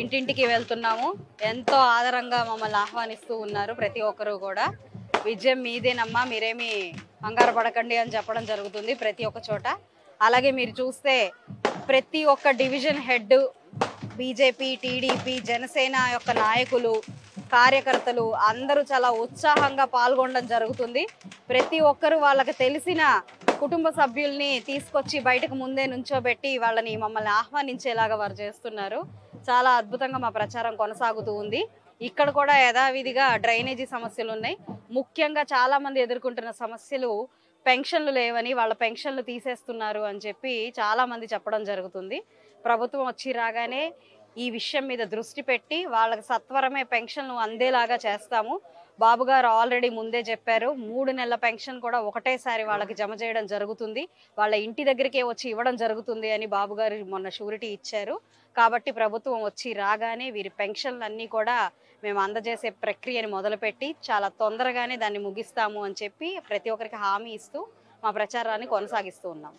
ఇంటింటికి వెళ్తున్నాము. ఎంతో ఆదరంగా మమ్మల్ని ఆహ్వానిస్తూ ఉన్నారు ప్రతి ఒక్కరు కూడా. విజయం మీదేనమ్మా, మీరేమి కంగారు పడకండి అని చెప్పడం జరుగుతుంది ప్రతి ఒక్క చోట. అలాగే మీరు చూస్తే ప్రతి ఒక్క division head, BJP, TDP, Janasena యొక్క నాయకులు, కార్యకర్తలు అందరూ చాలా ఉత్సాహంగా పాల్గొనడం జరుగుతుంది. ప్రతి ఒక్కరు వాళ్ళకి తెలిసిన కుటుంబ సభ్యుల్ని తీసుకొచ్చి బయటకు ముందే నుంచోబెట్టి వాళ్ళని మమ్మల్ని ఆహ్వానించేలాగా వారు చేస్తున్నారు. చాలా అద్భుతంగా మా ప్రచారం కొనసాగుతూ ఉంది. ఇక్కడ కూడా యథావిధిగా డ్రైనేజీ సమస్యలు ఉన్నాయి. ముఖ్యంగా చాలా మంది ఎదుర్కొంటున్న సమస్యలు పెన్షన్లు లేవని, వాళ్ళ పెన్షన్లు తీసేస్తున్నారు అని చెప్పి చాలా మంది చెప్పడం జరుగుతుంది. ప్రభుత్వం వచ్చి రాగానే ఈ విషయం మీద దృష్టి పెట్టి వాళ్ళకి సత్వరమే పెన్షన్లు అందేలాగా చేస్తాము. బాబు గారు ఆల్రెడీ ముందే చెప్పారు, 3 నెలల పెన్షన్ కూడా ఒకటేసారి వాళ్ళకి జమ చేయడం జరుగుతుంది, వాళ్ళ ఇంటి దగ్గరికే వచ్చి ఇవ్వడం జరుగుతుంది అని బాబు గారు మొన్న షూరిటీ ఇచ్చారు. కాబట్టి ప్రభుత్వం వచ్చి రాగానే వీరి పెన్షన్లన్నీ కూడా మేము అందజేసే ప్రక్రియని మొదలుపెట్టి చాలా తొందరగానే దాన్ని ముగిస్తాము అని చెప్పి ప్రతి ఒక్కరికి హామీ ఇస్తూ మా ప్రచారాన్ని కొనసాగిస్తూ ఉన్నాం.